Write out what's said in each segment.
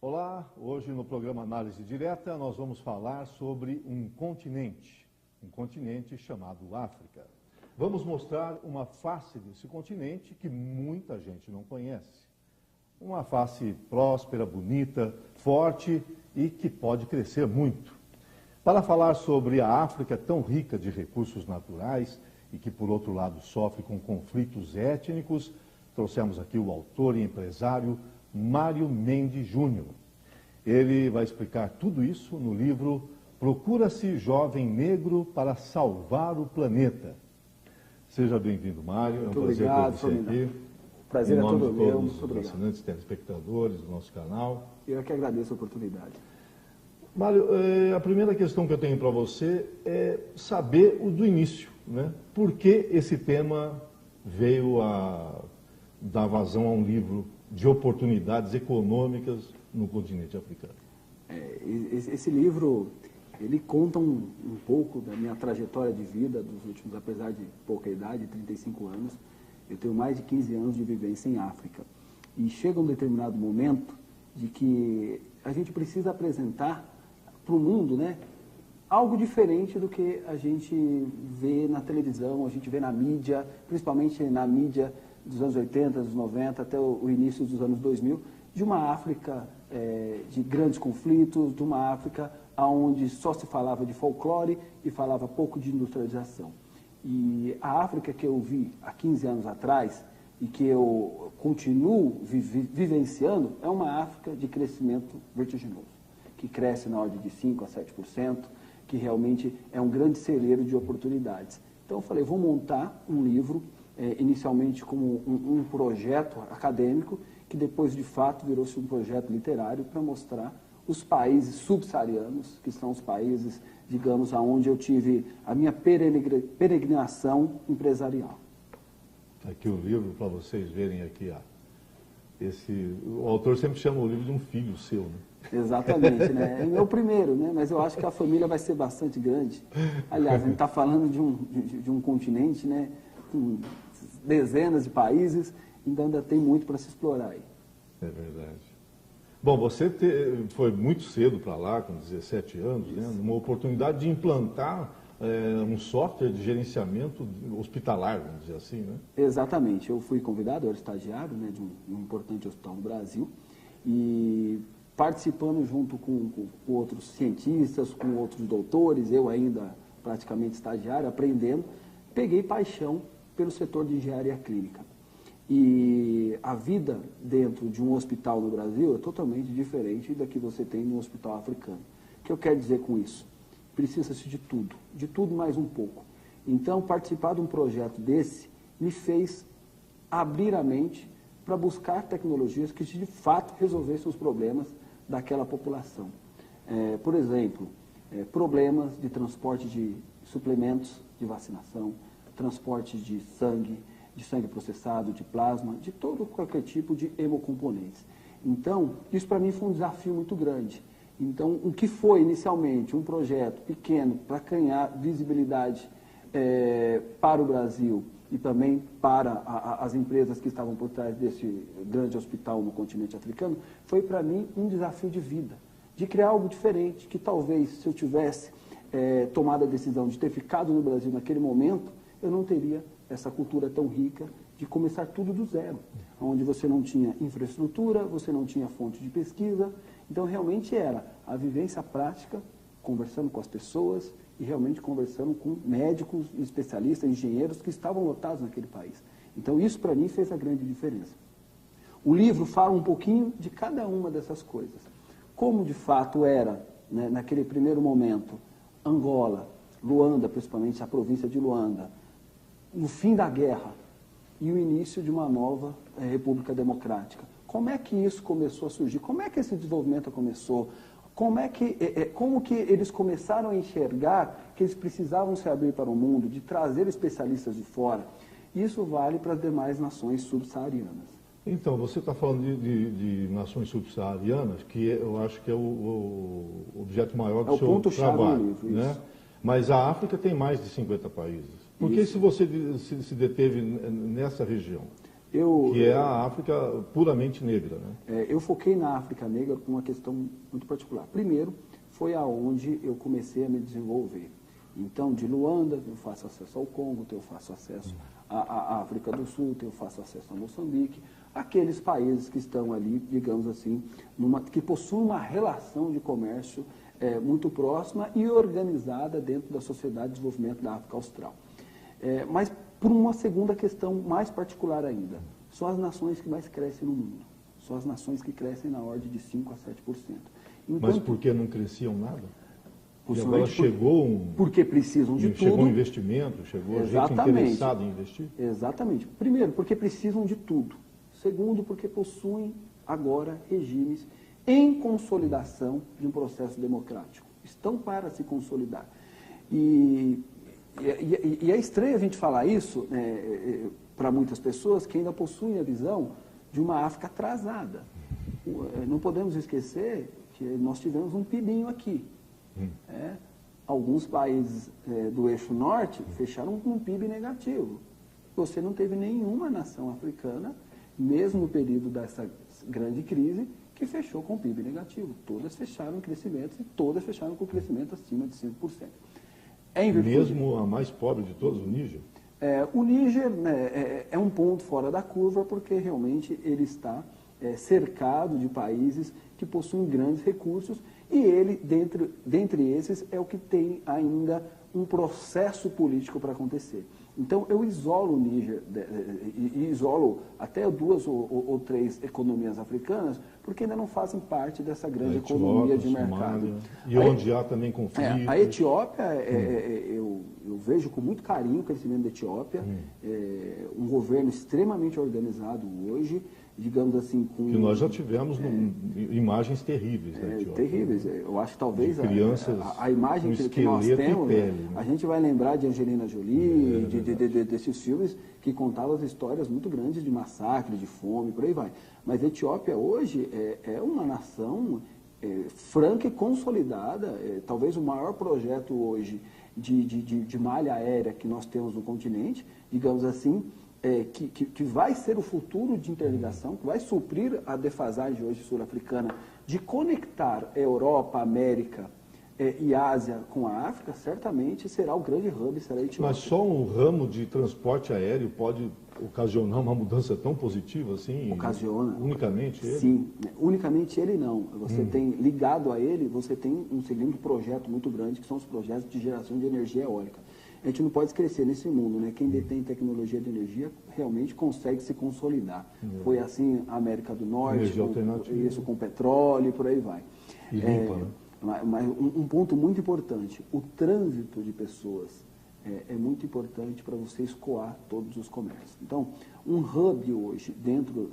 Olá, hoje no programa Análise Direta nós vamos falar sobre um continente chamado África. Vamos mostrar uma face desse continente que muita gente não conhece. Uma face próspera, bonita, forte e que pode crescer muito. Para falar sobre a África tão rica de recursos naturais e que, por outro lado, sofre com conflitos étnicos, trouxemos aqui o autor e empresário Mário Mendes Júnior. Ele vai explicar tudo isso no livro Procura-se Jovem Negro para Salvar o Planeta. Seja bem-vindo, Mário. Muito obrigado, ter você aqui. O prazer é todo meu. Todos os assinantes, telespectadores do nosso canal. Eu que agradeço a oportunidade. Mário, a primeira questão que eu tenho para você é saber o do início, né? Por que esse tema veio a dar vazão a um livro de oportunidades econômicas no continente africano? Esse livro, ele conta um pouco da minha trajetória de vida dos últimos, apesar de pouca idade, 35 anos, eu tenho mais de 15 anos de vivência em África. E chega um determinado momento de que a gente precisa apresentar para o mundo, né, algo diferente do que a gente vê na televisão, a gente vê na mídia, principalmente na mídia dos anos 80, dos 90, até o início dos anos 2000, de uma África de grandes conflitos, de uma África onde só se falava de folclore e falava pouco de industrialização. E a África que eu vi há 15 anos atrás e que eu continuo vivenciando é uma África de crescimento vertiginoso, que cresce na ordem de 5% a 7%, que realmente é um grande celeiro de oportunidades. Então eu falei, vou montar um livro, inicialmente como um projeto acadêmico, que depois de fato virou-se um projeto literário para mostrar os países subsaarianos, que são os países, digamos, onde eu tive a minha peregrinação empresarial. Aqui o livro, para vocês verem aqui, o autor sempre chama o livro de um filho seu, né? Exatamente, né? É o meu primeiro, né? Mas eu acho que a família vai ser bastante grande. Aliás, a gente está falando de um continente, né, com dezenas de países, então ainda tem muito para se explorar aí. É verdade. Bom, você foi muito cedo para lá, com 17 anos, né, numa oportunidade de implantar um software de gerenciamento hospitalar, vamos dizer assim, né? Exatamente. Eu fui convidado, eu era estagiário, né, de um importante hospital no Brasil, e participando junto com outros cientistas, com outros doutores, eu ainda praticamente estagiário, aprendendo, peguei paixão pelo setor de engenharia clínica. E a vida dentro de um hospital no Brasil é totalmente diferente da que você tem no hospital africano. O que eu quero dizer com isso? Precisa-se de tudo mais um pouco. Então, participar de um projeto desse me fez abrir a mente para buscar tecnologias que de fato resolvessem os problemas daquela população. Por exemplo, problemas de transporte de suplementos de vacinação, transporte de sangue processado, de plasma, de qualquer tipo de hemocomponentes. Então, isso para mim foi um desafio muito grande. Então, o que foi inicialmente um projeto pequeno para ganhar visibilidade para o Brasil e também para as empresas que estavam por trás desse grande hospital no continente africano, foi para mim um desafio de vida, de criar algo diferente, que talvez se eu tivesse tomado a decisão de ter ficado no Brasil naquele momento, eu não teria essa cultura tão rica de começar tudo do zero, onde você não tinha infraestrutura, você não tinha fonte de pesquisa, então realmente era a vivência prática, conversando com as pessoas e realmente conversando com médicos, especialistas, engenheiros que estavam lotados naquele país. Então isso para mim fez a grande diferença. O livro fala um pouquinho de cada uma dessas coisas. Como de fato era, né, naquele primeiro momento, Angola, Luanda, principalmente a província de Luanda, no fim da guerra e o início de uma nova República Democrática. Como é que isso começou a surgir? Como é que esse desenvolvimento começou? Como que eles começaram a enxergar que eles precisavam se abrir para o mundo, de trazer especialistas de fora? Isso vale para as demais nações subsaarianas. Então, você está falando de nações subsaarianas, que eu acho que é o objeto maior do seu trabalho, livro, né? Mas a África tem mais de 50 países. Por que se você se deteve nessa região? Que é a África puramente negra, né? Eu foquei na África Negra por uma questão muito particular. Primeiro, foi aonde eu comecei a me desenvolver. Então, de Luanda, eu faço acesso ao Congo, eu faço acesso à África do Sul, eu faço acesso a Moçambique, aqueles países que estão ali, digamos assim, que possuem uma relação de comércio muito próxima e organizada dentro da Sociedade de Desenvolvimento da África Austral. Mas por uma segunda questão mais particular ainda, são as nações que mais crescem no mundo, são as nações que crescem na ordem de 5% a 7%. Enquanto, mas por que não cresciam nada? E agora chegou porque precisam de tudo. Chegou investimento, chegou gente interessada em investir? Exatamente. Primeiro, porque precisam de tudo. Segundo, porque possuem agora regimes em consolidação de um processo democrático. Estão para se consolidar. E é estranho a gente falar isso para muitas pessoas que ainda possuem a visão de uma África atrasada. Não podemos esquecer que nós tivemos um PIBinho aqui. Alguns países do eixo norte fecharam com um PIB negativo. Você não teve nenhuma nação africana, mesmo no período dessa grande crise, que fechou com PIB negativo. Todas fecharam crescimentos e todas fecharam com crescimento acima de 5%. Mesmo a mais pobre de todas, o Níger? O Níger é um ponto fora da curva porque realmente ele está cercado de países que possuem grandes recursos e ele, dentre esses, é o que tem ainda um processo político para acontecer. Então, eu isolo o Níger e isolo até 2 ou 3 economias africanas, porque ainda não fazem parte dessa grande economia de mercado. E onde há também conflitos. A Etiópia, eu vejo com muito carinho o crescimento da Etiópia, um governo extremamente organizado hoje, digamos assim, que nós já tivemos imagens terríveis da Etiópia. Terríveis. Eu acho que talvez a imagem que nós temos, pele, né? A gente vai lembrar de Angelina Jolie, desses filmes que contavam as histórias muito grandes de massacre, de fome, por aí vai. Mas a Etiópia hoje é uma nação franca e consolidada, talvez o maior projeto hoje de malha aérea que nós temos no continente, digamos assim, que vai ser o futuro de interligação, que vai suprir a defasagem hoje sul-africana de conectar a Europa, a América e a Ásia com a África, certamente será o grande hub, será a Etiópia. Mas só um ramo de transporte aéreo pode ocasionar uma mudança tão positiva assim? Ocasiona. Unicamente ele? Sim, unicamente ele não. Você tem, ligado a ele, você tem um segundo projeto muito grande, que são os projetos de geração de energia eólica. A gente não pode esquecer nesse mundo, né? Quem detém tecnologia de energia realmente consegue se consolidar. Foi assim a América do Norte, isso com petróleo e por aí vai. E limpa, né? Mas um ponto muito importante, o trânsito de pessoas é muito importante para você escoar todos os comércios. Então, um hub hoje, dentro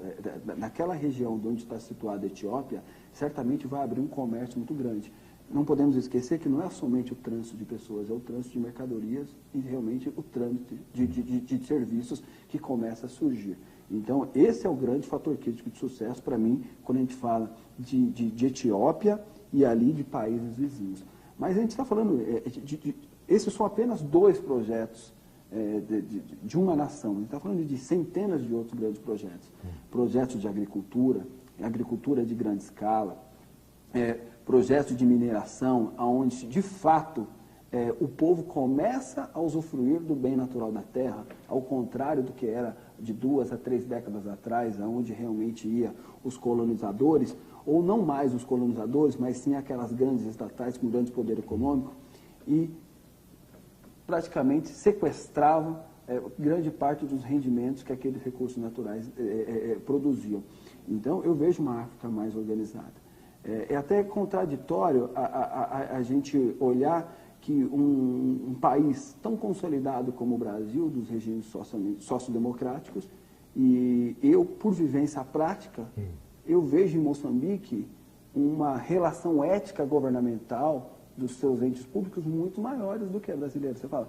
daquela região onde está situada a Etiópia, certamente vai abrir um comércio muito grande. Não podemos esquecer que não é somente o trânsito de pessoas, é o trânsito de mercadorias e realmente o trânsito de serviços que começa a surgir. Então, esse é o grande fator crítico de sucesso para mim, quando a gente fala de Etiópia e ali de países vizinhos. Mas a gente está falando, esses são apenas 2 projetos de uma nação. A gente está falando de centenas de outros grandes projetos. Projetos de agricultura de grande escala, projetos de mineração, onde, de fato, o povo começa a usufruir do bem natural da terra, ao contrário do que era de 2 a 3 décadas atrás, onde realmente ia os colonizadores, ou não mais os colonizadores, mas sim aquelas grandes estatais com grande poder econômico, e praticamente sequestravam grande parte dos rendimentos que aqueles recursos naturais produziam. Então, eu vejo uma África mais organizada. É até contraditório a gente olhar que um país tão consolidado como o Brasil, dos regimes sociodemocráticos, e eu, por vivência prática, eu vejo em Moçambique uma relação ética governamental dos seus entes públicos muito maiores do que a brasileira. Você fala,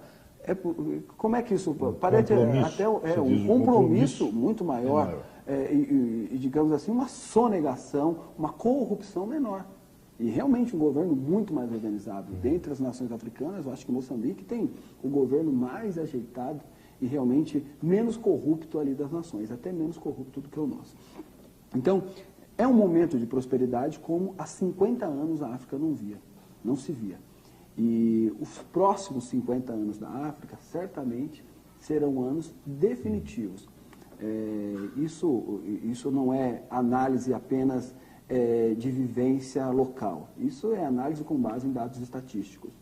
como é que isso... Parece até um compromisso muito maior. E, digamos assim, uma sonegação, uma corrupção menor. E realmente um governo muito mais organizado. Dentre as nações africanas, eu acho que Moçambique tem o governo mais ajeitado e realmente menos corrupto ali das nações, até menos corrupto do que o nosso. Então, é um momento de prosperidade como há 50 anos a África não se via. E os próximos 50 anos da África, certamente, serão anos definitivos. Isso não é análise apenas de vivência local. Isso é análise com base em dados estatísticos.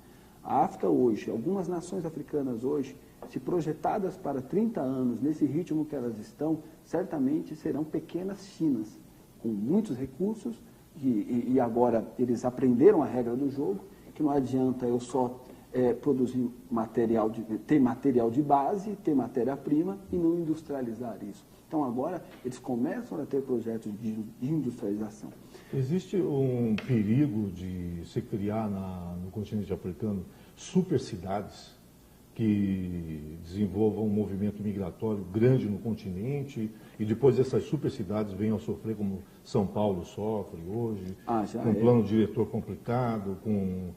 A África hoje, algumas nações africanas hoje, se projetadas para 30 anos, nesse ritmo que elas estão, certamente serão pequenas Chinas, com muitos recursos, e agora eles aprenderam a regra do jogo, que não adianta eu só produzir ter material de base, ter matéria-prima e não industrializar isso. Então agora eles começam a ter projetos de industrialização. Existe um perigo de se criar no continente africano super cidades que desenvolvam um movimento migratório grande no continente e depois essas super cidades venham a sofrer como São Paulo sofre hoje, com plano diretor complicado, com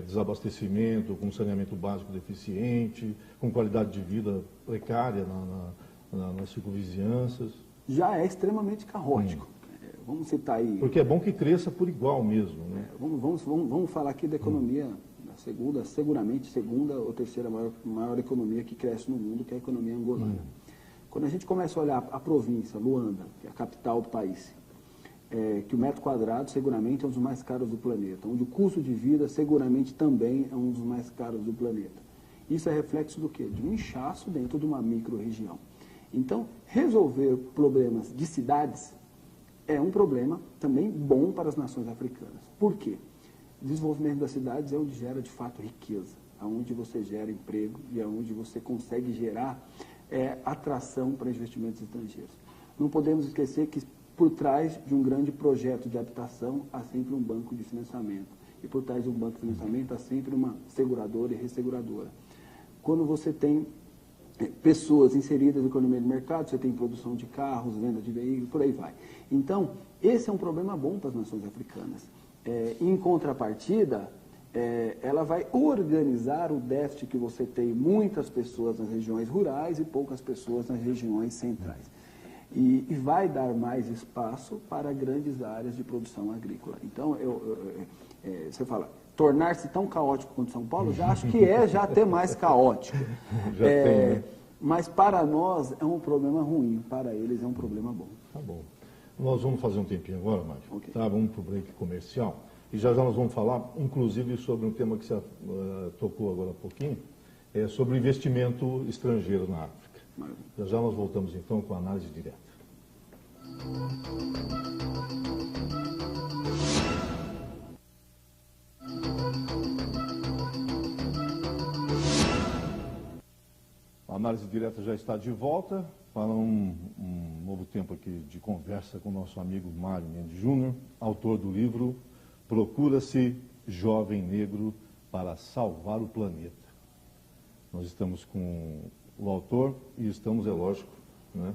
desabastecimento, com saneamento básico deficiente, com qualidade de vida precária nas circunvizinhanças. Já é extremamente caótico. Vamos citar aí... Porque é bom que cresça por igual mesmo, né? Vamos falar aqui da economia, seguramente segunda ou terceira maior economia que cresce no mundo, que é a economia angolana. Quando a gente começa a olhar a província, Luanda, que é a capital do país, que o metro quadrado seguramente é um dos mais caros do planeta, onde o custo de vida seguramente também é um dos mais caros do planeta. Isso é reflexo do quê? De um inchaço dentro de uma micro-região. Então, resolver problemas de cidades é um problema também bom para as nações africanas. Por quê? O desenvolvimento das cidades é onde gera, de fato, riqueza, onde você gera emprego e é onde você consegue gerar atração para investimentos estrangeiros. Não podemos esquecer que por trás de um grande projeto de habitação há sempre um banco de financiamento. E por trás de um banco de financiamento há sempre uma seguradora e resseguradora. Quando você tem pessoas inseridas na economia de mercado, você tem produção de carros, venda de veículos, por aí vai. Então, esse é um problema bom para as nações africanas. Em contrapartida, ela vai organizar o déficit que você tem muitas pessoas nas regiões rurais e poucas pessoas nas regiões centrais. E vai dar mais espaço para grandes áreas de produção agrícola. Então, você fala, tornar-se tão caótico quanto São Paulo, já acho que já até mais caótico. Já tem, né? Mas para nós é um problema ruim, para eles é um problema bom. Tá bom. Nós vamos fazer um tempinho agora, Márcio. Okay. Tá, vamos para o break comercial. E já nós vamos falar, inclusive, sobre um tema que você tocou agora há pouquinho, sobre o investimento estrangeiro na África. Já nós voltamos, então, com a análise direta. A análise direta já está de volta para um novo tempo aqui de conversa com o nosso amigo Mário Mendes Júnior, autor do livro Procura-se Jovem Negro para Salvar o Planeta. Nós estamos com o autor e estamos, é lógico, né,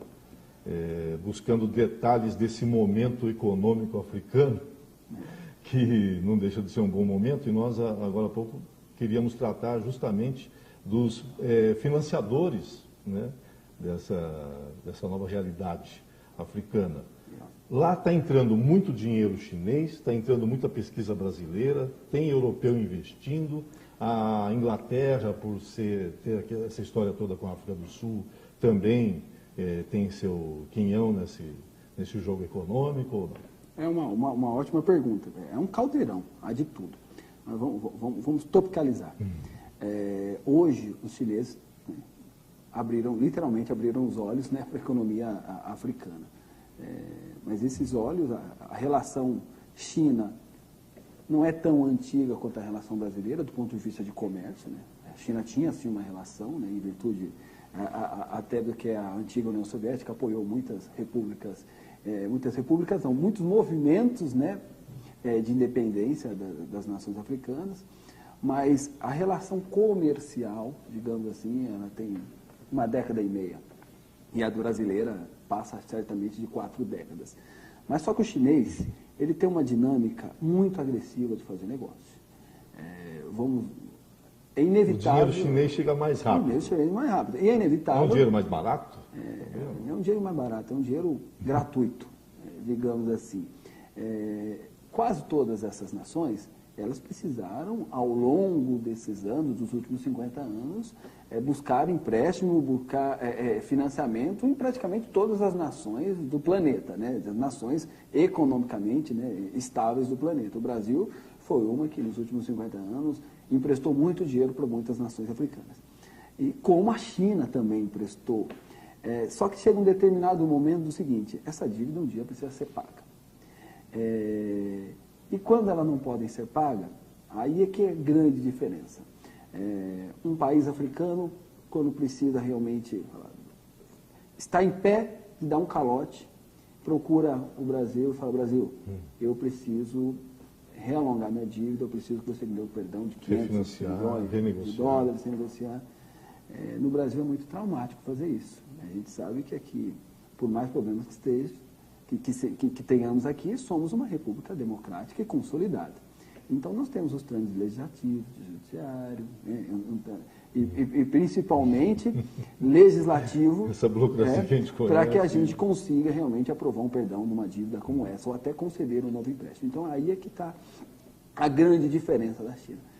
buscando detalhes desse momento econômico africano, que não deixa de ser um bom momento, e nós, agora há pouco, queríamos tratar justamente dos financiadores, né, dessa nova realidade africana. Lá está entrando muito dinheiro chinês, está entrando muita pesquisa brasileira, tem europeu investindo, a Inglaterra, por ter essa história toda com a África do Sul, também tem seu quinhão nesse jogo econômico ou não? É uma ótima pergunta. É um caldeirão, há de tudo. Mas vamos tropicalizar. Hoje, os chineses, né, literalmente abriram os olhos, né, para a economia africana. Mas esses olhos, a relação China não é tão antiga quanto a relação brasileira, do ponto de vista de comércio, né? A China tinha, sim, uma relação, né, em virtude até do que a antiga União Soviética apoiou muitos movimentos, né, de independência das nações africanas, mas a relação comercial, digamos assim, ela tem 1,5 décadas, e a brasileira passa certamente de 4 décadas. Mas só que o chinês, ele tem uma dinâmica muito agressiva de fazer negócio. é inevitável. O dinheiro chinês chega mais rápido. O dinheiro chinês mais rápido. E é inevitável. É um dinheiro mais barato? É um dinheiro mais barato, é um dinheiro gratuito, digamos assim. Quase todas essas nações, elas precisaram, ao longo desses anos, dos últimos 50 anos, buscar empréstimo, buscar financiamento em praticamente todas as nações do planeta, né? As nações economicamente, né, estáveis do planeta. O Brasil foi uma que, nos últimos 50 anos, emprestou muito dinheiro para muitas nações africanas. E como a China também emprestou. Só que chega um determinado momento do seguinte, essa dívida um dia precisa ser paga. E quando elas não podem ser pagas, aí é que é grande diferença. Um país africano, quando precisa realmente estar em pé e dar um calote, procura o Brasil e fala, Brasil, eu preciso realongar minha dívida, eu preciso que você me dê o perdão de 500 milhões de dólares, renegociar. No Brasil é muito traumático fazer isso. A gente sabe que aqui, por mais problemas que estejam, que tenhamos aqui, somos uma república democrática e consolidada. Então, nós temos os trâmites legislativos, judiciário, né, e principalmente legislativo, para que a gente consiga realmente aprovar um perdão de uma dívida como essa, ou até conceder um novo empréstimo. Então, aí é que está a grande diferença da China.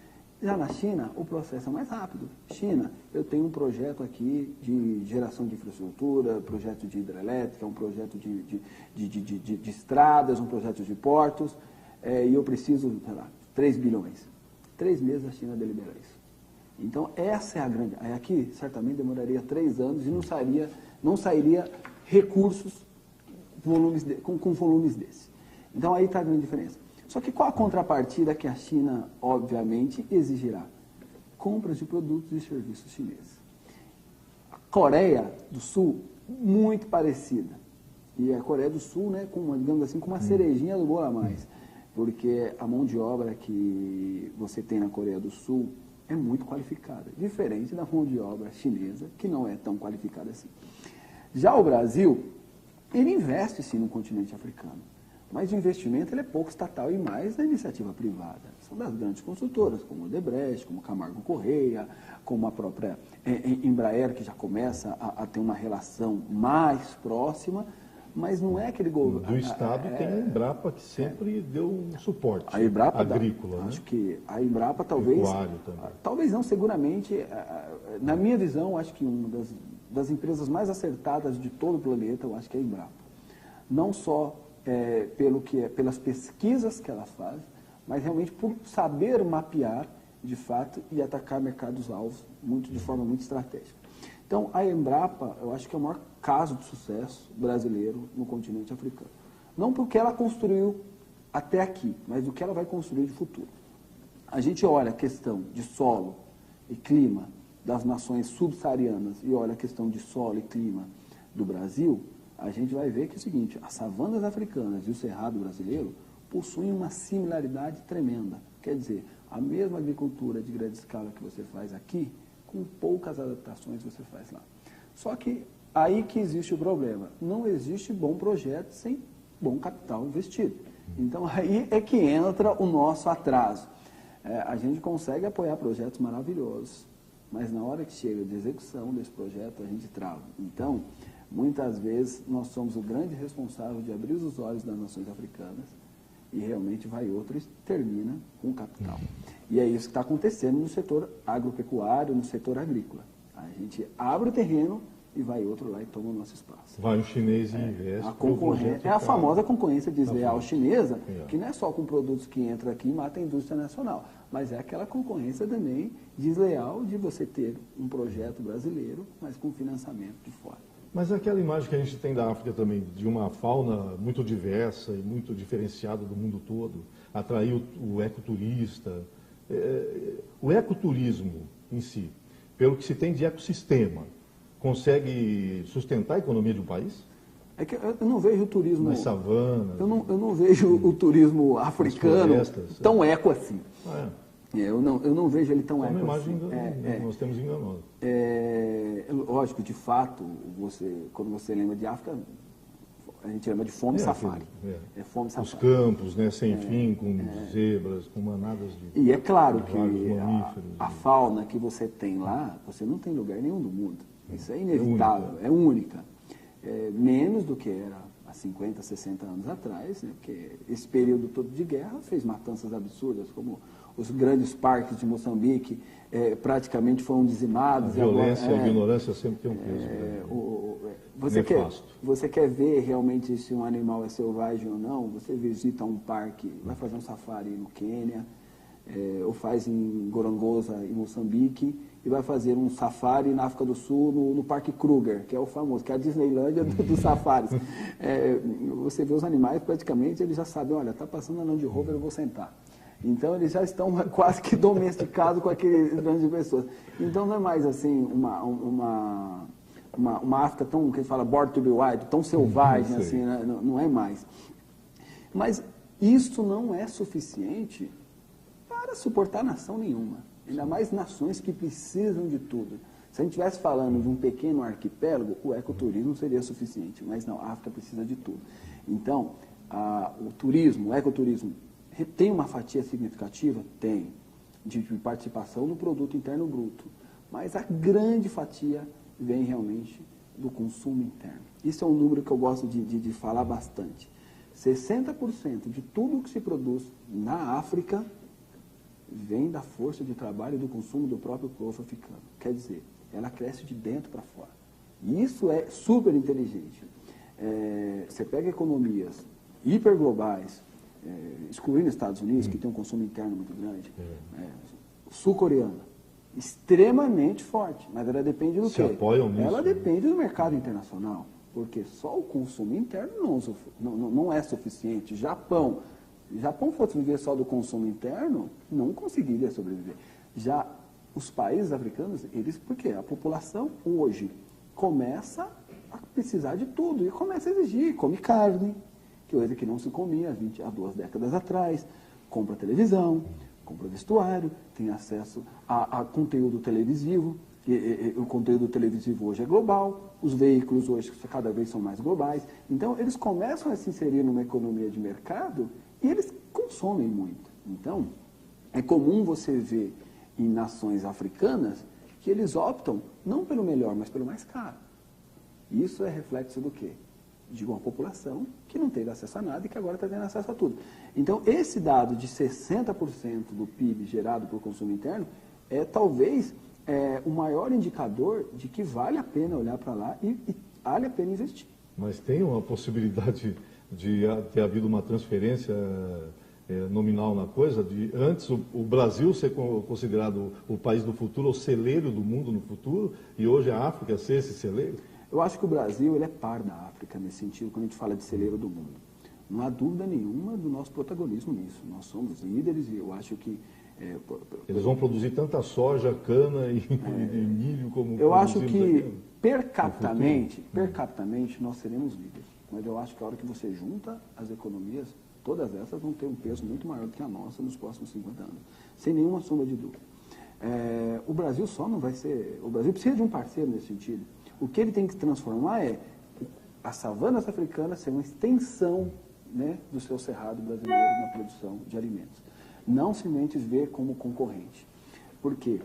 Já na China, o processo é mais rápido. China, eu tenho um projeto aqui de geração de infraestrutura, projeto de hidrelétrica, um projeto de estradas, um projeto de portos, e eu preciso, sei lá, 3 bilhões. 3 meses a China delibera isso. Então, essa é a grande... Aqui, certamente, demoraria 3 anos e não sairia recursos com volumes desses. Então, aí está a grande diferença. Só que qual a contrapartida que a China, obviamente, exigirá? Compras de produtos e serviços chineses. A Coreia do Sul, muito parecida. E a Coreia do Sul, né, digamos assim, com uma cerejinha do bolo a mais. Porque a mão de obra que você tem na Coreia do Sul é muito qualificada. Diferente da mão de obra chinesa, que não é tão qualificada assim. Já o Brasil, ele investe sim no continente africano. Mas o investimento ele é pouco estatal e mais na iniciativa privada. São das grandes construtoras, como o Odebrecht, como Camargo Correia, como a própria Embraer, que já começa a ter uma relação mais próxima, mas não é aquele governo... Do Estado tem a Embrapa, que sempre deu um suporte a Embrapa agrícola. Né? Acho que a Embrapa talvez... Talvez não, seguramente. Na minha visão, acho que uma das empresas mais acertadas de todo o planeta, eu acho que é a Embrapa. Não só... pelas pesquisas que ela faz, mas realmente por saber mapear, de fato, e atacar mercados-alvos de forma muito estratégica. Então, a Embrapa, eu acho que é o maior caso de sucesso brasileiro no continente africano. Não porque ela construiu até aqui, mas do que ela vai construir de futuro. A gente olha a questão de solo e clima das nações subsaarianas e olha a questão de solo e clima do Brasil, a gente vai ver que é o seguinte, as savanas africanas e o cerrado brasileiro possuem uma similaridade tremenda. Quer dizer, a mesma agricultura de grande escala que você faz aqui, com poucas adaptações você faz lá. Só que aí que existe o problema. Não existe bom projeto sem bom capital investido. Então aí é que entra o nosso atraso. A gente consegue apoiar projetos maravilhosos, mas na hora que chega de execução desse projeto, a gente trava. Então, muitas vezes, nós somos o grande responsável de abrir os olhos das nações africanas e realmente vai outro e termina com o capital. E é isso que está acontecendo no setor agropecuário, no setor agrícola. A gente abre o terreno e vai outro lá e toma o nosso espaço. Vai o chinês e investe. A famosa concorrência desleal chinesa, que não é só com produtos que entram aqui e matam a indústria nacional, mas é aquela concorrência também desleal de você ter um projeto brasileiro, mas com financiamento de fora. Mas aquela imagem que a gente tem da África também, de uma fauna muito diversa e muito diferenciada do mundo todo, atrair o ecoturista. O ecoturismo em si, pelo que se tem de ecossistema, consegue sustentar a economia de um país? É que eu não vejo o turismo... Nas savanas... Eu não vejo o turismo africano tão eco assim. Eu não vejo ele tão eco assim. É uma imagem nós temos enganosa. Lógico, de fato, quando você lembra de África, a gente chama de fome safari. É fome Os safari. campos, né, sem fim, com zebras, com manadas de E é claro que mamíferos. a fauna que você tem lá, você não tem em lugar nenhum do mundo. Isso é inevitável, é única. Menos do que era há 50, 60 anos atrás, né, porque esse período todo de guerra fez matanças absurdas, como os grandes parques de Moçambique praticamente foram dizimados. A violência e agora, a ignorância sempre tem um peso. Você quer ver realmente se um animal é selvagem ou não? Você visita um parque, vai fazer um safari no Quênia, ou faz em Gorongosa, em Moçambique, e vai fazer um safari na África do Sul, no Parque Kruger, que é o famoso, que é a Disneylândia dos safaris. Você vê os animais, praticamente, eles já sabem, olha, está passando a Land Rover, eu vou sentar. Então, eles já estão quase que domesticados com aquele grande de pessoas. Então, não é mais assim uma África tão, que a gente fala, born to be wild, tão selvagem, assim, né? Não é mais. Mas isso não é suficiente para suportar nação nenhuma. Ainda mais nações que precisam de tudo. Se a gente estivesse falando de um pequeno arquipélago, o ecoturismo seria suficiente. Mas não, a África precisa de tudo. Então, o turismo, o ecoturismo, tem uma fatia significativa? Tem, de participação no produto interno bruto. Mas a grande fatia vem realmente do consumo interno. Isso é um número que eu gosto de falar bastante. 60% de tudo que se produz na África vem da força de trabalho e do consumo do próprio povo africano. Quer dizer, ela cresce de dentro para fora. E isso é super inteligente. Você pega economias hiperglobais, excluindo os Estados Unidos, que tem um consumo interno muito grande, sul-coreana, extremamente forte, mas ela depende do quê? Apoiam nisso, ela depende do mercado internacional, porque só o consumo interno não é suficiente. Japão fosse viver só do consumo interno, não conseguiria sobreviver. Já os países africanos, porque a população hoje começa a precisar de tudo e começa a exigir, come carne, coisa que não se comia há 2 décadas atrás, compra televisão, compra vestuário, tem acesso a conteúdo televisivo, o conteúdo televisivo hoje é global, os veículos hoje cada vez são mais globais, então eles começam a se inserir numa economia de mercado e eles consomem muito. Então, é comum você ver em nações africanas que eles optam não pelo melhor, mas pelo mais caro. Isso é reflexo do quê? De uma população que não teve acesso a nada e que agora está tendo acesso a tudo. Então, esse dado de 60% do PIB gerado por consumo interno é talvez o maior indicador de que vale a pena olhar para lá e vale a pena investir. Mas tem uma possibilidade de ter havido uma transferência nominal na coisa, de antes o Brasil ser considerado o país do futuro, o celeiro do mundo no futuro, e hoje a África ser esse celeiro? Eu acho que o Brasil ele é par da África nesse sentido, quando a gente fala de celeiro do mundo. Não há dúvida nenhuma do nosso protagonismo nisso. Nós somos líderes e eu acho que... Eles vão produzir tanta soja, cana e milho como... Eu acho que, per capitamente, nós seremos líderes. Mas eu acho que a hora que você junta as economias, todas essas vão ter um peso muito maior do que a nossa nos próximos 50 anos. Sem nenhuma sombra de dúvida. O Brasil só não vai ser... O Brasil precisa de um parceiro nesse sentido. O que ele tem que transformar é as savanas africanas ser uma extensão, né, do seu cerrado brasileiro na produção de alimentos. Não simplesmente ver como concorrente. Porque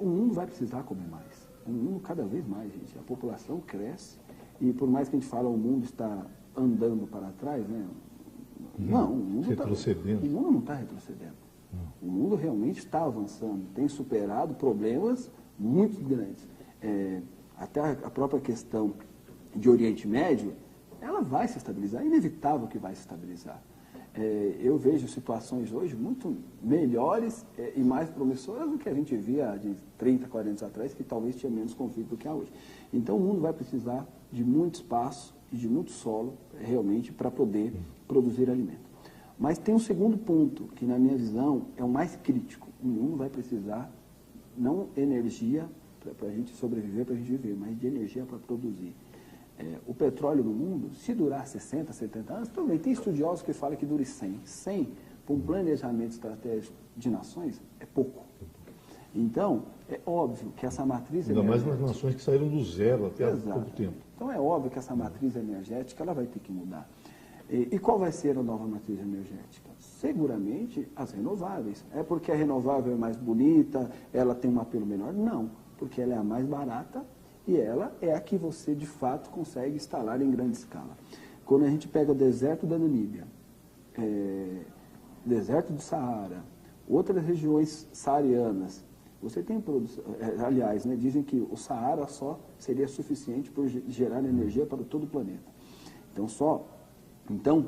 o mundo vai precisar comer mais. O mundo cada vez mais, gente. A população cresce e por mais que a gente fale o mundo está andando para trás, né? Não, o mundo retrocedendo. O mundo não está retrocedendo. O mundo realmente está avançando, tem superado problemas muito grandes. Até a própria questão de Oriente Médio, ela vai se estabilizar, é inevitável que vai se estabilizar. Eu vejo situações hoje muito melhores e mais promissoras do que a gente via de 30, 40 anos atrás, que talvez tinha menos conflito do que há hoje. Então o mundo vai precisar de muito espaço e de muito solo, realmente, para poder produzir alimento. Mas tem um segundo ponto, que na minha visão é o mais crítico. O mundo vai precisar, não energia para a gente sobreviver, para a gente viver, mas de energia para produzir. O petróleo no mundo, se durar 60, 70 anos, também tem estudiosos que falam que dure 100. 100, para um planejamento estratégico de nações, é pouco. Então, é óbvio que essa matriz... Ainda mais nas nações que saíram do zero até há pouco tempo. Então é óbvio que essa matriz energética ela vai ter que mudar. E qual vai ser a nova matriz energética? Seguramente as renováveis. É porque a renovável é mais bonita, ela tem um apelo menor? Não, porque ela é a mais barata e ela é a que você de fato consegue instalar em grande escala. Quando a gente pega o deserto da Namíbia, deserto do Saara, outras regiões saarianas, você tem produção, aliás, né, dizem que o Saara só seria suficiente para gerar energia para todo o planeta. Então,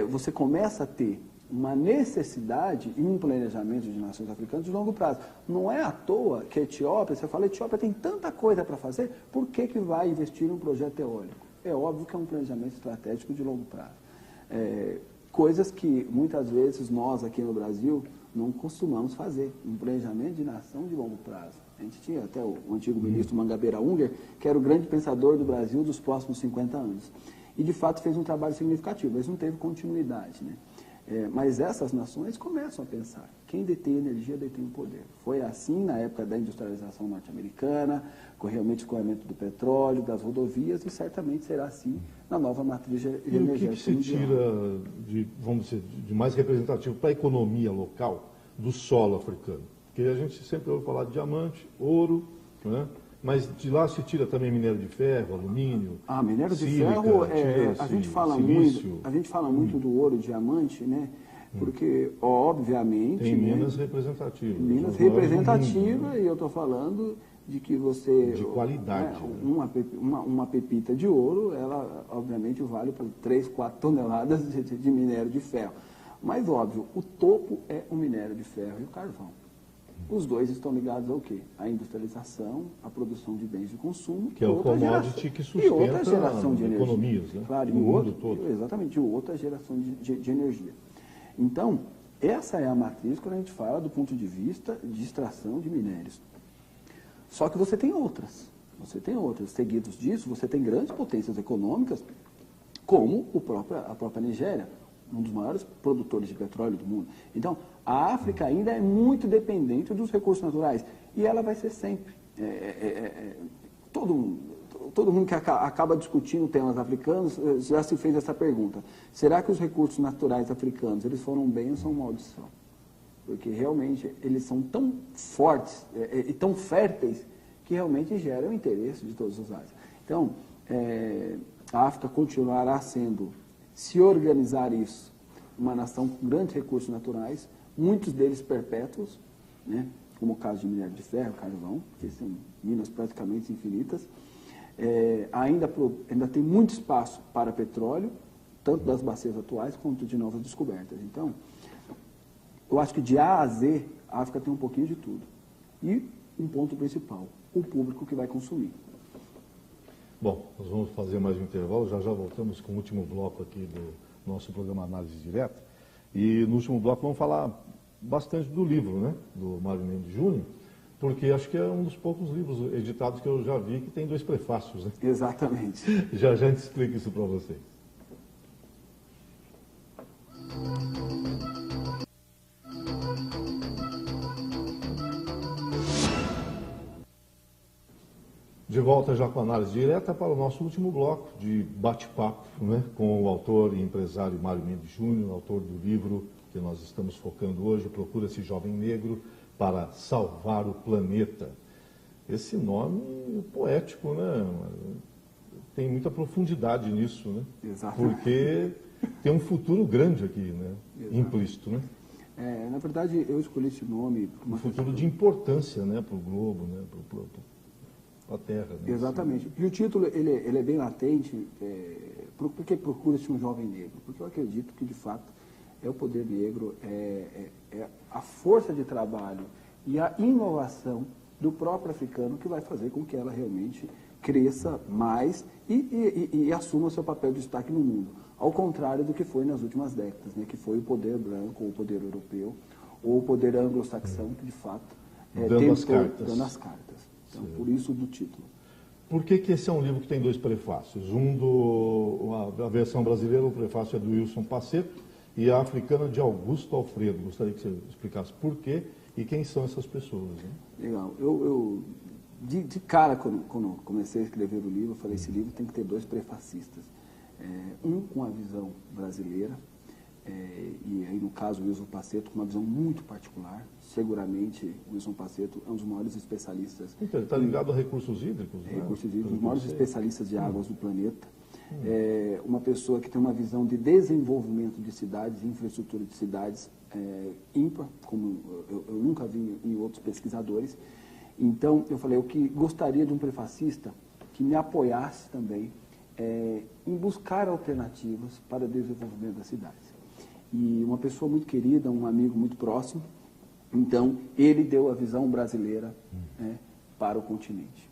você começa a ter uma necessidade e um planejamento de nações africanas de longo prazo. Não é à toa que a Etiópia, você fala, a Etiópia tem tanta coisa para fazer, por que vai investir num projeto eólico? É óbvio que é um planejamento estratégico de longo prazo. Coisas que muitas vezes nós aqui no Brasil não costumamos fazer, um planejamento de nação de longo prazo. A gente tinha até o antigo ministro Mangabeira Unger, que era o grande pensador do Brasil dos próximos 50 anos. E, de fato, fez um trabalho significativo, mas não teve continuidade, né? Mas essas nações começam a pensar, quem detém energia detém o poder. Foi assim na época da industrialização norte-americana, com realmente o escoamento do petróleo, das rodovias, e certamente será assim na nova matriz energética. E o que se tira, vamos dizer, de mais representativo para a economia local do solo africano? Porque a gente sempre ouve falar de diamante, ouro, né? Mas de lá se tira também minério de ferro, alumínio, minério de sílica, ferro, silício, a gente fala muito do ouro, diamante, né? Porque, obviamente... Tem minas representativas. Minas representativas, e eu estou falando de que você... De qualidade. Uma pepita de ouro, ela, obviamente, vale por 3, 4 toneladas de minério de ferro. Mas, óbvio, o topo é o minério de ferro e o carvão. Os dois estão ligados ao quê? À industrialização, à produção de bens de consumo. Que é o commodity que sustenta outra geração de energia. Economias, né? Claro, no mundo todo. Exatamente, e outra geração de energia. Então, essa é a matriz quando a gente fala do ponto de vista de extração de minérios. Só que você tem outras. Seguidos disso, você tem grandes potências econômicas, como a própria Nigéria, um dos maiores produtores de petróleo do mundo. Então, a África ainda é muito dependente dos recursos naturais. E ela vai ser sempre. Todo mundo que acaba discutindo temas africanos já se fez essa pergunta. Será que os recursos naturais africanos eles foram bem ou são maldição? Porque realmente eles são tão fortes e tão férteis que realmente geram interesse de todos os lados. Então, a África continuará sendo, se organizar isso, uma nação com grandes recursos naturais, muitos deles perpétuos, né? Como o caso de minério de ferro, carvão, que são minas praticamente infinitas. Ainda tem muito espaço para petróleo, tanto das bacias atuais quanto de novas descobertas. Então, eu acho que de A a Z, a África tem um pouquinho de tudo. E um ponto principal, o público que vai consumir. Bom, nós vamos fazer mais um intervalo, já voltamos com o último bloco aqui do nosso programa Análise Direta. E no último bloco vamos falar bastante do livro, né, do Mário Mendes Júnior, porque acho que é um dos poucos livros editados que eu já vi que tem 2 prefácios, né? Exatamente. Já a gente explica isso para vocês. De volta já com a análise direta para o nosso último bloco de bate-papo, né, com o autor e empresário Mário Mendes Júnior, autor do livro que nós estamos focando hoje, Procura-se Jovem Negro para Salvar o Planeta. Esse nome poético, né? Tem muita profundidade nisso, né? Exatamente. Porque tem um futuro grande aqui, né? Implícito, né? Na verdade, eu escolhi esse nome... Um futuro de importância, né, para o globo, né, para a Terra. Né? Exatamente. E o título, ele é bem latente. Por que Procura-se um Jovem Negro? Porque eu acredito que, de fato, é o poder negro, é a força de trabalho e a inovação do próprio africano que vai fazer com que ela realmente cresça mais e assuma seu papel de destaque no mundo. Ao contrário do que foi nas últimas décadas, né, que foi o poder branco, ou o poder europeu, ou o poder anglo-saxão, que de fato dando as cartas. Então, por isso do título. Por que esse é um livro que tem 2 prefácios? A versão brasileira, o prefácio é do Wilson Paceto, e a africana de Augusto Alfredo. Gostaria que você explicasse por quê e quem são essas pessoas. Né? Legal. Eu de cara, quando comecei a escrever o livro, eu falei, esse livro tem que ter 2 prefacistas. Um com a visão brasileira, e aí no caso o Wilson Pacetto com uma visão muito particular. Seguramente o Wilson Pacetto é um dos maiores especialistas. Então, ele está ligado a recursos hídricos, né? Recursos hídricos, um dos maiores especialistas de águas do planeta. Uma pessoa que tem uma visão de desenvolvimento de cidades, infraestrutura de cidades ímpar, como eu nunca vi em outros pesquisadores. Então, eu falei, eu que gostaria de um prefacista que me apoiasse também em buscar alternativas para o desenvolvimento das cidades. E uma pessoa muito querida, um amigo muito próximo, então, ele deu a visão brasileira para o continente.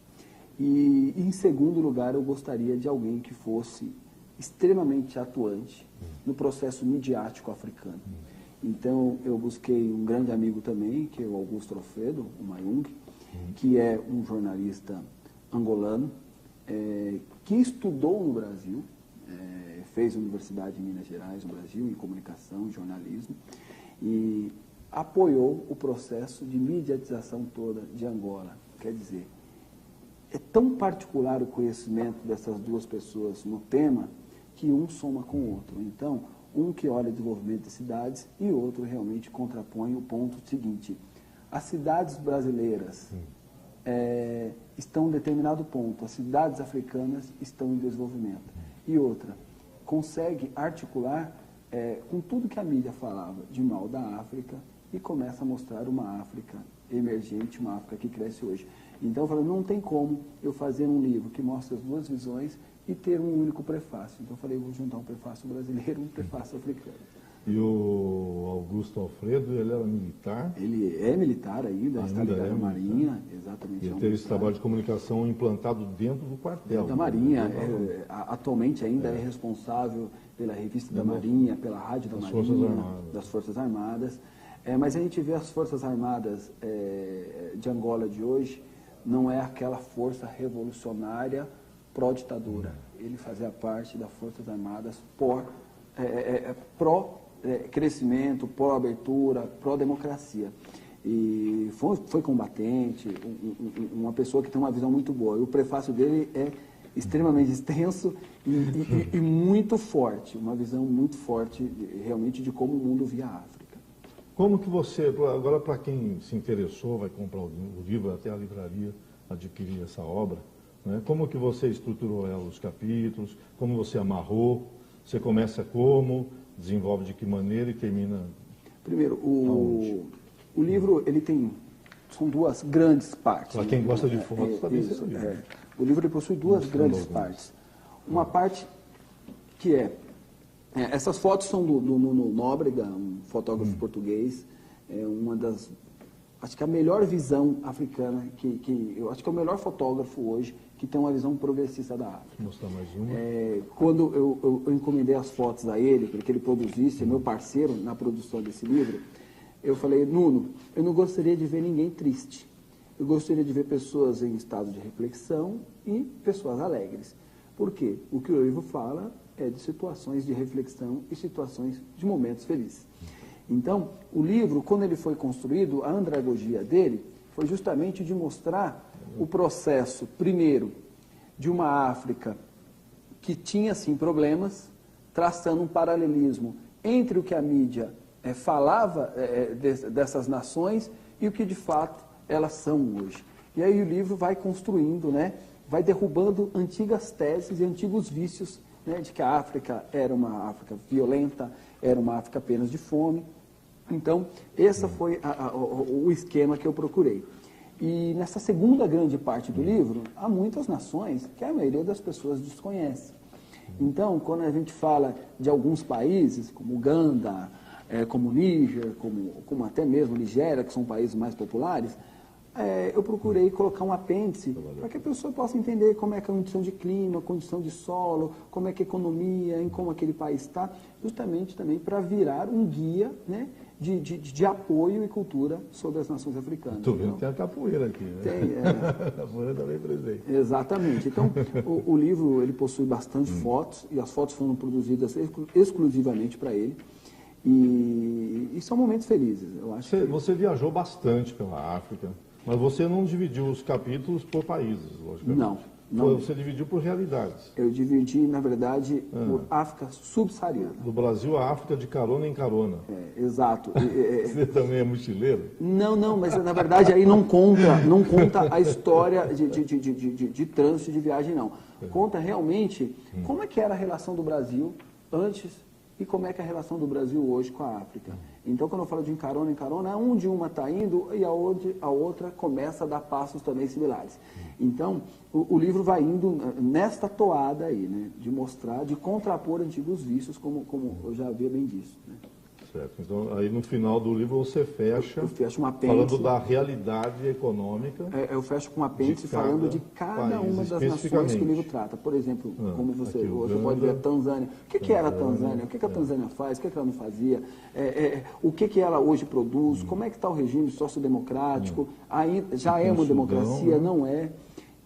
E, em segundo lugar, eu gostaria de alguém que fosse extremamente atuante no processo midiático africano. Então, eu busquei um grande amigo também, que é o Augusto Alfredo, o Mayung, que é um jornalista angolano, que estudou no Brasil, fez universidade em Minas Gerais, no Brasil, em comunicação, em jornalismo, e apoiou o processo de mediatização toda de Angola. Quer dizer, é tão particular o conhecimento dessas 2 pessoas no tema que um soma com o outro. Então, um que olha o desenvolvimento de cidades e outro realmente contrapõe o ponto seguinte. As cidades brasileiras estão em determinado ponto, as cidades africanas estão em desenvolvimento. E outra, consegue articular com tudo que a mídia falava de mal da África e começa a mostrar uma África emergente, uma África que cresce hoje. Então, eu falei, não tem como eu fazer um livro que mostre as 2 visões e ter um único prefácio. Então, eu falei, vou juntar um prefácio brasileiro e um prefácio africano. E o Augusto Alfredo, ele era militar? Ele é militar ainda está ligado à Marinha, exatamente. E teve esse trabalho de comunicação implantado dentro do quartel. Da Marinha, atualmente ainda é responsável pela revista da Marinha, pela rádio da Marinha, das Forças Armadas. Mas a gente vê as Forças Armadas de Angola de hoje, não é aquela força revolucionária pró-ditadura. Ele fazia parte das Forças Armadas pró-crescimento, pró-abertura, pró-democracia. E foi combatente, uma pessoa que tem uma visão muito boa. E o prefácio dele é extremamente extenso e muito forte, uma visão muito forte realmente de como o mundo via a África. Como que você, agora para quem se interessou, vai comprar o livro, até a livraria adquirir essa obra, né? Como que você estruturou ela, os capítulos, como você amarrou, você começa como, desenvolve de que maneira e termina... Primeiro, o livro, ele são 2 grandes partes. Para quem gosta de fotos, talvez seja o livro. O livro ele possui 2 grandes partes. Uma parte que essas fotos são do Nuno Nóbrega, um fotógrafo português, uma das, acho que a melhor visão africana, eu acho que é o melhor fotógrafo hoje que tem uma visão progressista da África. Vou mostrar mais uma. Quando eu encomendei as fotos a ele, para que ele produzisse, é meu parceiro na produção desse livro, eu falei, Nuno, eu não gostaria de ver ninguém triste. Eu gostaria de ver pessoas em estado de reflexão e pessoas alegres. Por quê? O que o livro fala é de situações de reflexão e situações de momentos felizes. Então, o livro, quando ele foi construído, a andragogia dele foi justamente de mostrar o processo, primeiro, de uma África que tinha, sim, problemas, traçando um paralelismo entre o que a mídia falava dessas nações e o que, de fato, elas são hoje. E aí o livro vai construindo, vai derrubando antigas teses e antigos vícios, de que a África era uma África violenta, era uma África apenas de fome. Então, esse foi o esquema que eu procurei. E nessa segunda grande parte do livro, há muitas nações que a maioria das pessoas desconhece. Então, quando a gente fala de alguns países, como Uganda, como Níger, como até mesmo Nigéria, que são países mais populares, eu procurei colocar um apêndice para que a pessoa possa entender como é a condição de clima, condição de solo, como é que a economia, em como aquele país está, justamente também para virar um guia, de apoio e cultura sobre as nações africanas. Estou vendo que tem a capoeira aqui, né? Tem, a capoeira também presente. Exatamente. Então, o livro ele possui bastante fotos, e as fotos foram produzidas exclusivamente para ele. E são momentos felizes, eu acho. Você viajou bastante pela África. Mas você não dividiu os capítulos por países, logicamente. Não. Você dividiu por realidades. Eu dividi, na verdade, por África subsaariana. Do Brasil à África, de carona em carona. Exato. Você também é mochileiro? Não, mas na verdade aí não conta a história de trânsito, de viagem, não. Conta realmente como é que era a relação do Brasil antes e como é que é a relação do Brasil hoje com a África. Então, quando eu falo de carona em carona, onde uma está indo e aonde a outra começa a dar passos também similares. Então, o livro vai indo nesta toada aí, né, de mostrar, de contrapor antigos vícios, como eu já havia bem dito, né. Certo. Então, aí no final do livro você fecha, eu fecho um apêndice, falando da realidade econômica. Eu fecho com um apêndice falando de cada uma das nações que o livro trata. Por exemplo, como você pode ver a Tanzânia. O que era a Tanzânia? O que a Tanzânia faz? O que ela não fazia? O que ela hoje produz? Como é que está o regime sociodemocrático? Já é uma democracia? Não é?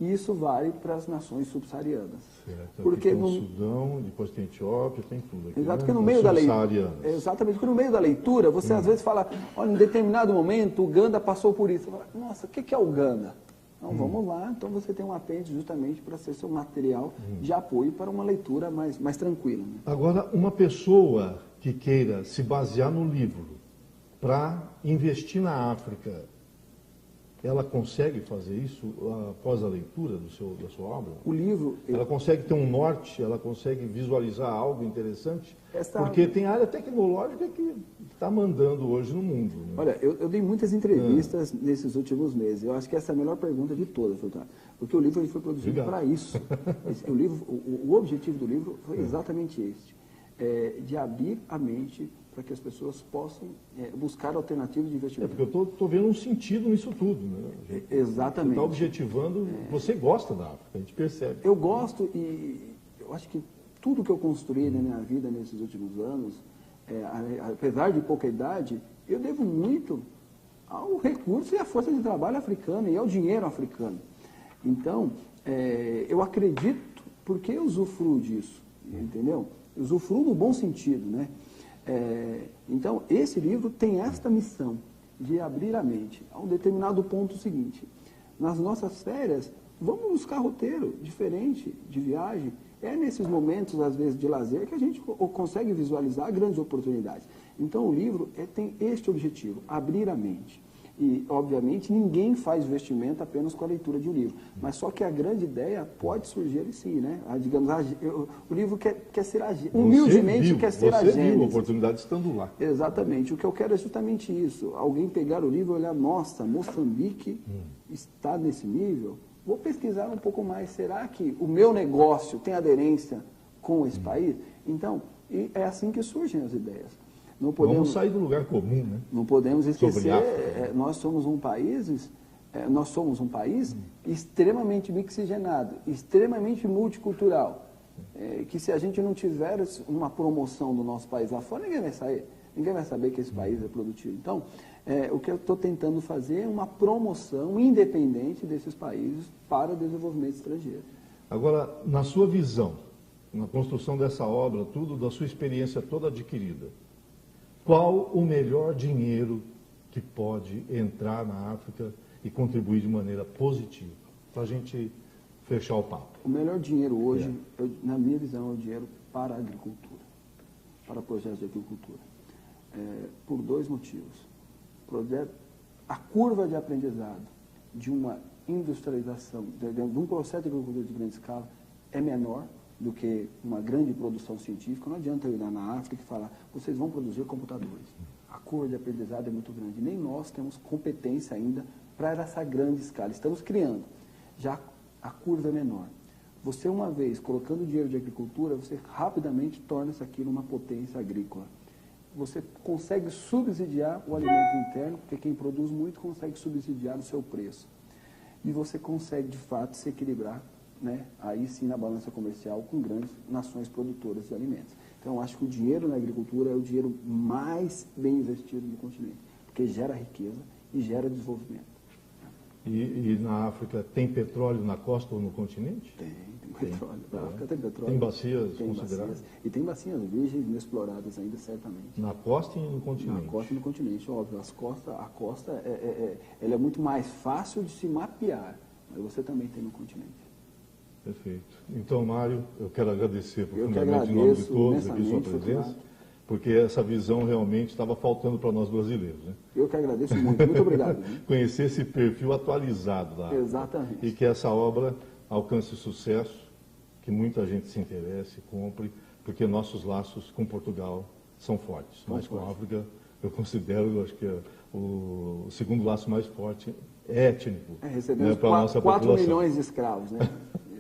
E isso vale para as nações subsaarianas. Certo. Porque tem o Sudão, depois tem a Etiópia, tem tudo aqui. Exato, porque no meio da leitura. Exatamente, porque no meio da leitura, você às vezes fala, olha, em determinado momento, Uganda passou por isso. Você fala, nossa, o que é Uganda? Então vamos lá, então você tem um apêndice justamente para ser seu material de apoio para uma leitura mais tranquila. Né? Agora, uma pessoa que queira se basear no livro para investir na África, ela consegue fazer isso após a leitura da sua obra? O livro... Ela consegue ter um norte, ela consegue visualizar algo interessante? Porque tem área tecnológica que está mandando hoje no mundo. Né? Olha, eu dei muitas entrevistas nesses últimos meses. Eu acho que essa é a melhor pergunta de todas, Furtado. Porque o livro ele foi produzido para isso. O objetivo do livro foi exatamente este. De abrir a mente para que as pessoas possam buscar alternativas de investimento. Porque eu estou vendo um sentido nisso tudo. Né? Exatamente. Você está objetivando, você gosta da África, a gente percebe. Eu gosto e eu acho que tudo que eu construí na minha vida nesses últimos anos, apesar de pouca idade, eu devo muito ao recurso e à força de trabalho africana e ao dinheiro africano. Então, eu acredito porque eu usufruo disso, entendeu? Eu usufruo no bom sentido, né? Então, esse livro tem esta missão de abrir a mente a um determinado ponto seguinte. Nas nossas férias, vamos buscar roteiro diferente de viagem. É nesses momentos, às vezes, de lazer que a gente consegue visualizar grandes oportunidades. Então, o livro tem este objetivo, abrir a mente. E, obviamente, ninguém faz investimento apenas com a leitura de um livro. Mas só que a grande ideia pode surgir ali sim, né? Digamos, o livro quer ser agente. Humildemente quer ser agente. Você viu a oportunidade estando lá. Exatamente. O que eu quero é justamente isso. Alguém pegar o livro e olhar, nossa, Moçambique está nesse nível? Vou pesquisar um pouco mais. Será que o meu negócio tem aderência com esse país? Então, é assim que surgem as ideias. Vamos sair do lugar comum, né? Não podemos esquecer, nós somos um país extremamente mixigenado, extremamente multicultural, que se a gente não tiver uma promoção do nosso país lá fora, ninguém vai sair, ninguém vai saber que esse país é produtivo. Então, o que eu estou tentando fazer é uma promoção independente desses países para o desenvolvimento estrangeiro. Agora, na sua visão, na construção dessa obra, tudo da sua experiência toda adquirida, qual o melhor dinheiro que pode entrar na África e contribuir de maneira positiva? Para a gente fechar o papo. O melhor dinheiro hoje, na minha visão, é o dinheiro para a agricultura, para projetos de agricultura. Por dois motivos. A curva de aprendizado de uma industrialização, de um processo de agricultura de grande escala, é menor do que uma grande produção científica. Não adianta eu ir lá na África e falar, vocês vão produzir computadores. A curva de aprendizado é muito grande. Nem nós temos competência ainda para essa grande escala. Estamos criando. Já a curva é menor. Você, uma vez colocando dinheiro de agricultura, você rapidamente torna-se aquilo uma potência agrícola. Você consegue subsidiar o alimento interno, porque quem produz muito consegue subsidiar o seu preço. E você consegue, de fato, se equilibrar, né, aí sim na balança comercial com grandes nações produtoras de alimentos. Então, eu acho que o dinheiro na agricultura é o dinheiro mais bem investido no continente, porque gera riqueza e gera desenvolvimento. E na África tem petróleo na costa ou no continente? Tem Petróleo. A África tem petróleo. Tem bacias tem consideráveis? Bacias, e tem bacias virgens inexploradas ainda, certamente. Na costa e no continente? Na costa e no continente, óbvio. A costa ela é muito mais fácil de se mapear, mas você também tem no continente. Perfeito. Então, Mário, eu quero agradecer profundamente em nome de todos aqui sua presença, porque essa visão realmente estava faltando para nós brasileiros. Né? Eu que agradeço muito. Muito obrigado. Conhecer esse perfil atualizado da África. Exatamente. E que essa obra alcance sucesso, que muita gente se interesse, compre, porque nossos laços com Portugal são fortes. Mas com a África, eu considero, acho que o segundo laço mais forte étnico. Recebemos para a nossa 4 milhões de escravos, né?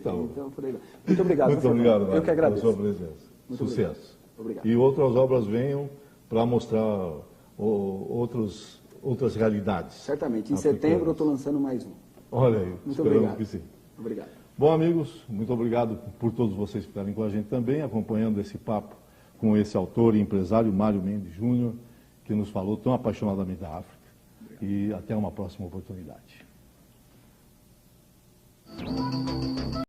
Então, por aí. Muito obrigado. Muito obrigado, Mário, eu que agradeço. pela sua presença. Muito Sucesso. Obrigado. E outras obras venham para mostrar outras realidades. Certamente. Em setembro eu estou lançando mais um. Olha aí, muito esperamos obrigado. que sim. Obrigado. Bom, amigos, muito obrigado por todos vocês ficarem com a gente também, acompanhando esse papo com esse autor e empresário, Mário Mendes Júnior, que nos falou tão apaixonadamente da África. Obrigado. E até uma próxima oportunidade.